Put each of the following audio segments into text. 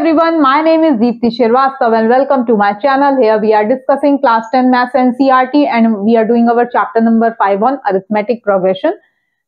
everyone, my name is Deepti Shrivastava and welcome to my channel. Here we are discussing class 10 maths NCERT and we are doing our chapter number 5 on arithmetic progression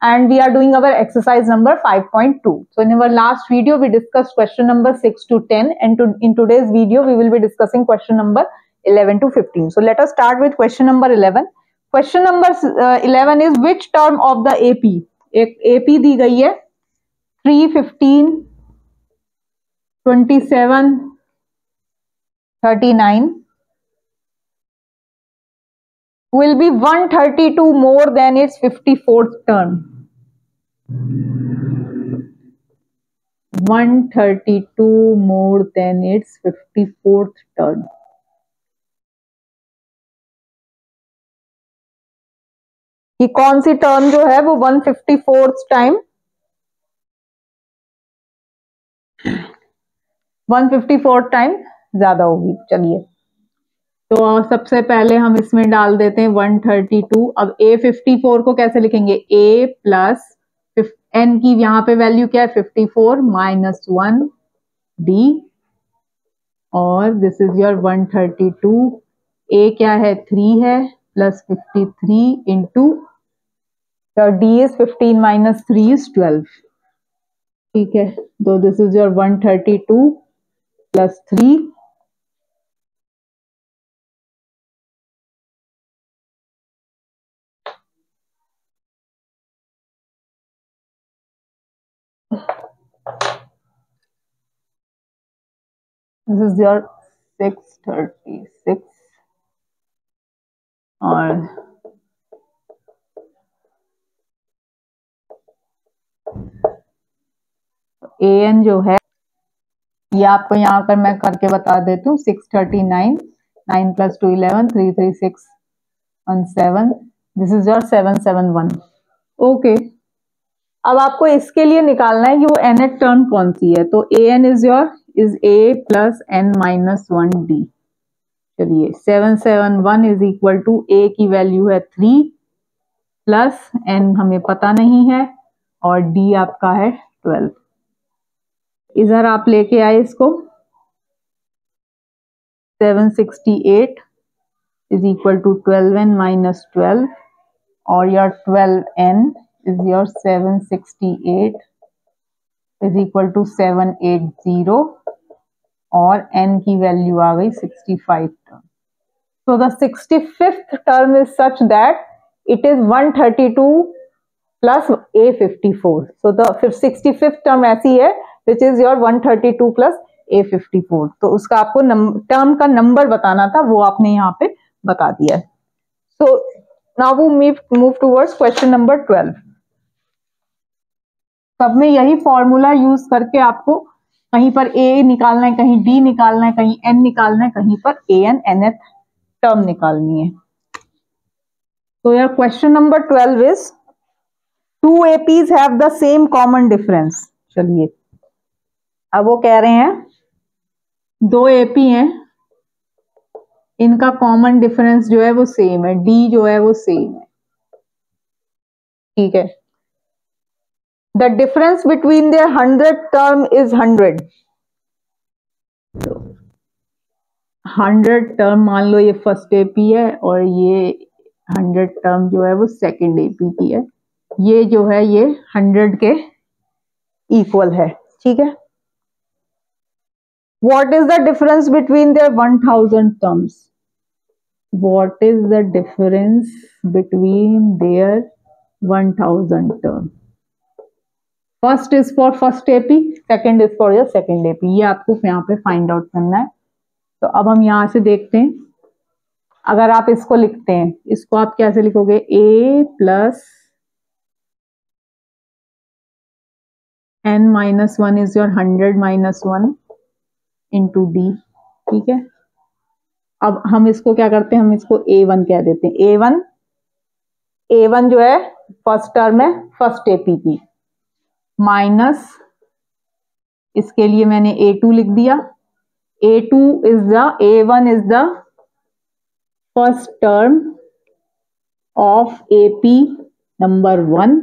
and we are doing our exercise number 5.2. So in our last video we discussed question number 6 to 10 and in today's video we will be discussing question number 11 to 15. So let us start with question number 11. Question number 11 is which term of the AP? एक AP दी गई है 3, 15, 27, 39 will be 132 more than its 54th term. 132 more than its 54th term. ये कौन सी term जो है वो 154th time 154th time ज्यादा होगी. चलिए तो सबसे पहले हम इसमें डाल देते हैं 132. अब A54 को कैसे लिखेंगे? A प्लस n की यहाँ पे वैल्यू क्या है 54 माइनस 1 D और दिस इज योर 132. A क्या है 3 है plus 53 into D is 15 minus 3 is 12. ठीक है तो this is your 132 plus 3 this is your 636 और an जो है ये आपको यहाँ पर मैं करके बता देती हूँ 639 9 plus 2 11 336 17 this is your 771. Okay अब आपको इसके लिए निकालना है कि वो nth टर्म कौन सी है. तो an is your is a plus n minus 1 d. चलिए 771 इज इक्वल टू a की वैल्यू है 3 प्लस n हमें पता नहीं है और d आपका है 12. इधर आप लेके आए इसको 768 is equal to 12n minus 12 और your 12n is your 768 is equal to 780 और n की वैल्यू आ गई 65 term. So the 65th term is such that it is 132 plus A54. So the 65th term ऐसी है which is your 132 plus A54. तो उसका आपको टर्म का नंबर बताना था वो आपने यहाँ पे बता दिया है. So now we move towards question number 12. सब में यही फॉर्मूला यूज करके आपको कहीं पर A निकालना है, कहीं D निकालना है, कहीं N निकालना है, कहीं पर AN nth टर्म निकालनी है. So your question number 12 is 2 APs have the same common difference. चलिए अब वो कह रहे हैं 2 AP हैं इनका कॉमन डिफरेंस जो है वो सेम है. D जो है वो सेम है. ठीक है the difference between their 100th term is 100. 100 term मान लो ये फर्स्ट AP है और ये 100 टर्म जो है वो सेकंड AP की है. ये जो है ये 100 के इक्वल है. ठीक है What is the difference between their 1000 terms? What is the difference between their 1000 terms? First is for first AP, second is for your second AP. ये आपको यहाँ पे find out करना है. तो अब हम यहाँ से देखते हैं. अगर आप इसको लिखते हैं इसको आप कैसे लिखोगे? A plus n minus 1 is your 100 minus 1 into D. ठीक है अब हम इसको क्या करते हैं? हम इसको A1 कह देते हैं. A1 जो है फर्स्ट टर्म है फर्स्ट AP की माइनस इसके लिए मैंने A2 लिख दिया. A1 is the first term of AP number 1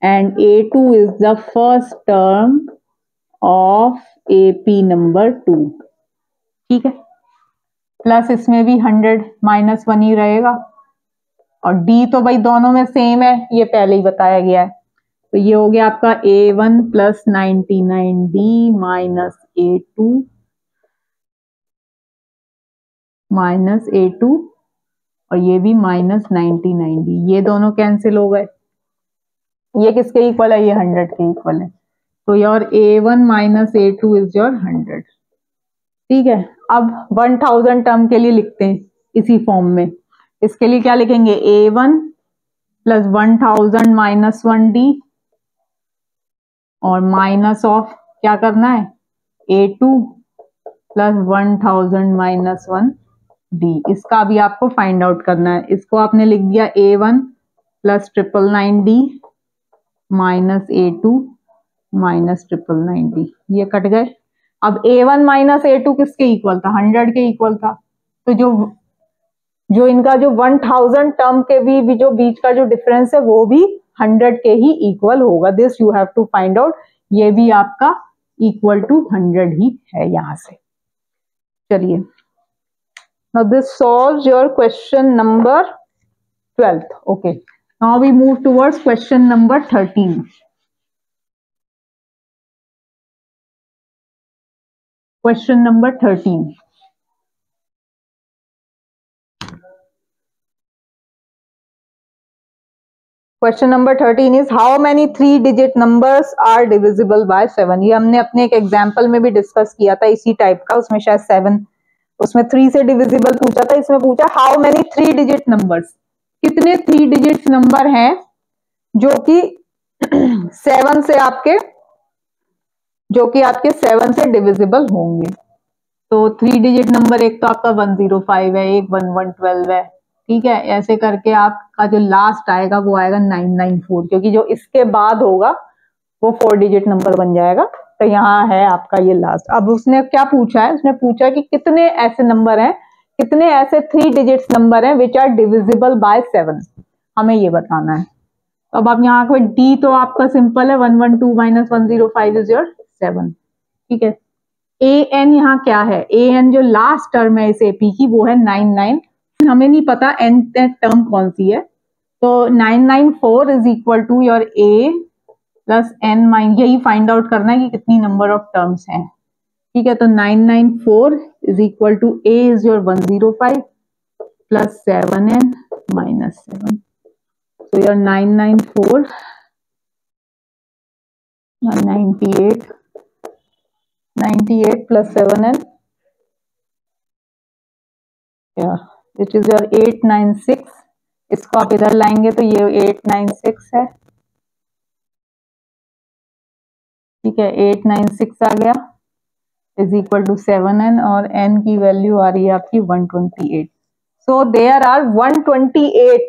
and A2 is the first term of AP number 2, ठीक है। प्लस इसमें भी 100 -1 ही रहेगा, और D तो भाई दोनों में सेम है, ये पहले ही बताया गया है। तो ये हो गया आपका A1 plus 99D minus A2 और ये भी माइनस 99D, ये दोनों कैंसिल हो गए। ये किसके इक्वल है? ये 100 के इक्वल है। तो your A1 minus A2 is your 100, ठीक है। अब 1000 टर्म के लिए लिखते हैं इसी फॉर्म में। इसके लिए क्या लिखेंगे? A1 प्लस 1000 माइनस 1D और माइनस ऑफ क्या करना है? A2 plus 1000 minus 1D। इसका भी आपको फाइंड आउट करना है। इसको आपने लिख दिया A1 plus 999D minus A2 minus 999D, ये कट गए। अब A1 माइनस A2 किसके इक्वल था? 100 के इक्वल था। तो जो इनका जो 1000 टर्म के भी जो बीच का जो डिफरेंस है वो भी 100 के ही इक्वल होगा। This you have to find out. ये भी आपका इक्वल टू 100 ही है यहां से। चलिए, now this solves your question number 12. Okay, now we move towards question number 13. Question number 13. Question number 13 is how many 3-digit numbers are divisible by 7? ये हमने अपने एक एग्जाम्पल में भी डिस्कस किया था इसी टाइप का, उसमें शायद 7, उसमें 3 से डिविजिबल पूछा था। इसमें पूछा हाउ मेनी 3-digit नंबर्स, कितने 3 डिजिट नंबर हैं जो कि 7 से आपके 7 से डिविजिबल होंगे। तो 3 डिजिट नंबर एक तो आपका 105 है, एक 1112 है, ठीक है। ऐसे करके आपका जो लास्ट आएगा वो आएगा 994, क्योंकि जो इसके बाद होगा वो 4 डिजिट नंबर बन जाएगा। तो यहाँ है आपका ये लास्ट। अब उसने क्या पूछा है? उसने पूछा कि कितने ऐसे नंबर हैं, कितने ऐसे 3 डिजिट नंबर हैं विच आर डिविजिबल बाय 7, हमें ये बताना है। तो अब आप यहाँ पे डी तो आपका सिंपल है, 112 माइनस 105 इज योर 7, ठीक है। ए एन यहाँ क्या है? ए एन जो लास्ट टर्म है इस एपी की वो है 99, हमें नहीं पता एन टर्म कौन सी है। तो 994 is equal to your a plus n minus, यही फाइंड आउट करना है कि कितनी नंबर ऑफ टर्म्स हैं, ठीक है। तो 994 is equal to a is your 105 plus 7n minus 7। So your 994 98 plus 7n, yeah, which is your 896। इसको आप इधर लाएंगे तो ये 896 है, ठीक है। 896 आ गया इज इक्वल टू 7n और n की वैल्यू आ रही है आपकी 128। So there are 128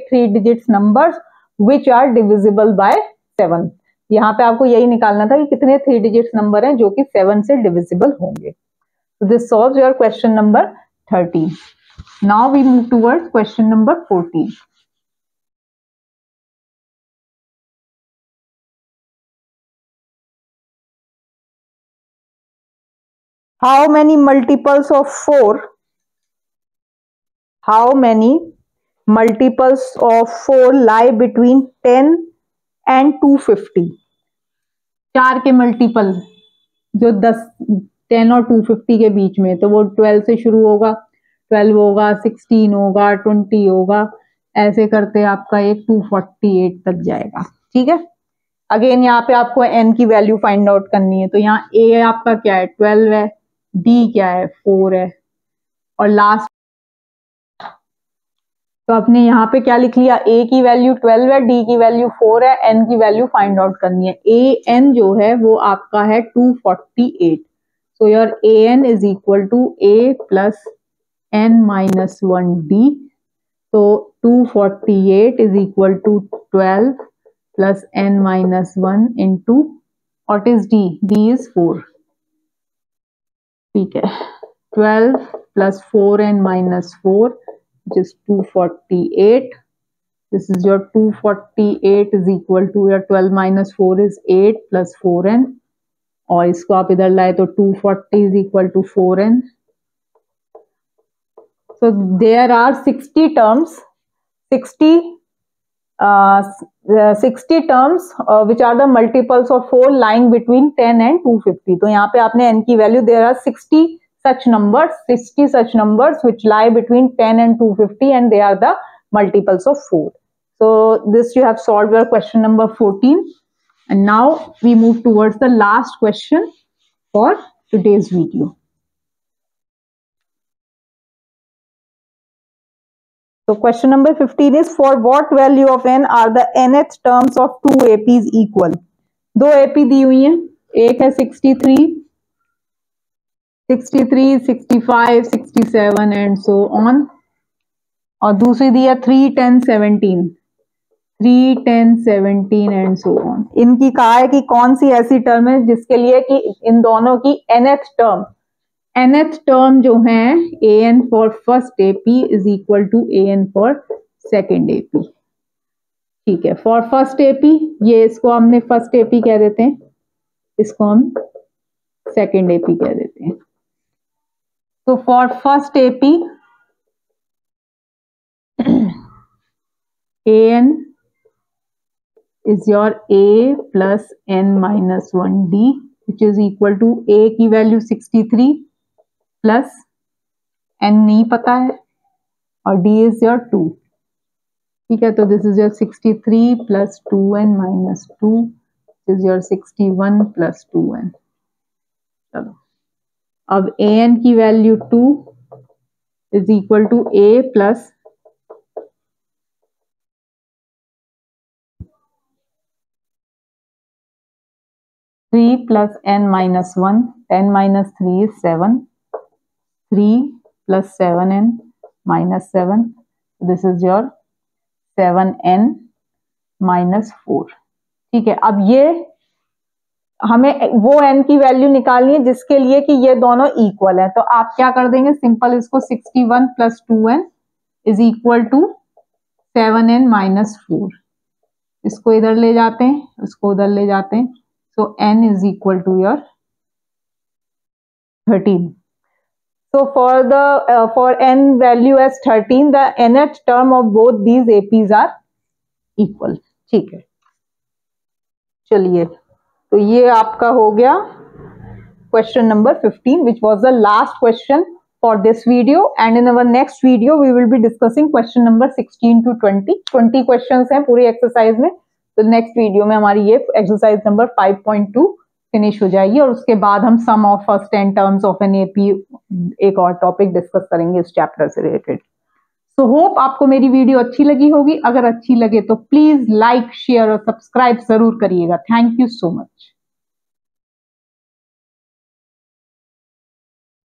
3 digits numbers which are divisible by 7। यहाँ पे आपको यही निकालना था कि कितने 3 डिजिट्स नंबर हैं जो कि 7 से डिविजिबल होंगे। So this solves your question number 13. Now we move towards question number 14. How many multiples of 4? How many multiples of 4 lie between 10 and 250? 4 के मल्टीपल जो 10 और 250 के बीच में, तो वो 12 से शुरू होगा, 12 होगा, 16 होगा, 20 होगा, ऐसे करते आपका एक 248 तक जाएगा, ठीक है। अगेन यहाँ पे आपको n की वैल्यू फाइंड आउट करनी है। तो यहाँ a आपका क्या है? 12 है, d क्या है? 4 है, और लास्ट तो आपने यहाँ पे क्या लिख लिया? a की वैल्यू 12 है, d की वैल्यू 4 है, n की वैल्यू फाइंड आउट करनी है। an जो है वो आपका है 248। So your an is equal to a plus n minus 1d। तो 248 is equal to 12 plus n minus 1 into what is d? d is 4, ठीक है। 12 plus 4n minus 4 which is 248. This is your 248 is equal to your 12 minus 4 is 8 plus 4n और इसको आप इधर लाए तो 240 is equal to 4n. So there are 60 terms, 60 terms which are the multiples of 4 lying between 10 and 250. तो यहाँ पे आपने n की value, there are 60 such numbers which lie between 10 and 250 and they are the multiples of 4. So this you have solved your question number 14, and now we move towards the last question for today's video. So question number 15 is, for what value of n are the nth terms of two APs equal? दो AP दी हुई हैं, एक है 63, 65, 67 and so on, और दूसरी दी है 3, 10, 17, 3, 10, 17 and so on. इनकी कहा है कि कौन सी ऐसी टर्म है जिसके लिए कि इन दोनों की nth टर्म जो है an for first AP is equal to an for second AP. ठीक है, फॉर फर्स्ट AP ये, इसको हमने फर्स्ट AP कह देते हैं, इसको हम सेकेंड AP कह देते हैं. तो for first AP an is your a plus n minus 1d which is equal to a की वैल्यू 63 प्लस n नहीं पता है और d is your 2. ठीक है, तो this is your 63 plus 2n minus 2 is your 61 plus 2n. चलो अब an की value 2 is equal to a plus 3 plus n minus 1, 10 minus 3 is 7, 3 plus 7n minus 7, this is your 7n minus 4. ठीक है, अब ये हमें वो n की वैल्यू निकालनी है जिसके लिए कि ये दोनों इक्वल है. तो आप क्या कर देंगे, सिंपल इसको 61 plus 2n is equal to 7n minus 4. इसको इधर ले जाते हैं, इसको उधर ले जाते हैं. So n is equal to your 13. So for n value as 13, the nth term of both these APs are equal. ठीक है, चलिए, तो ये आपका हो गया question number 15, which was the last question for this video. And in our next video, we will be discussing question number 16 to 20. 20 questions हैं पूरी एक्सरसाइज में. तो नेक्स्ट वीडियो में हमारी ये एक्सरसाइज नंबर 5.2 फिनिश हो जाएगी और उसके बाद हम sum of first 10 terms of an AP एक और टॉपिक डिस्कस करेंगे इस चैप्टर से रिलेटेड. सो होप आपको मेरी वीडियो अच्छी लगी होगी. अगर अच्छी लगे तो प्लीज लाइक, शेयर और सब्सक्राइब जरूर करिएगा. Thank you so much.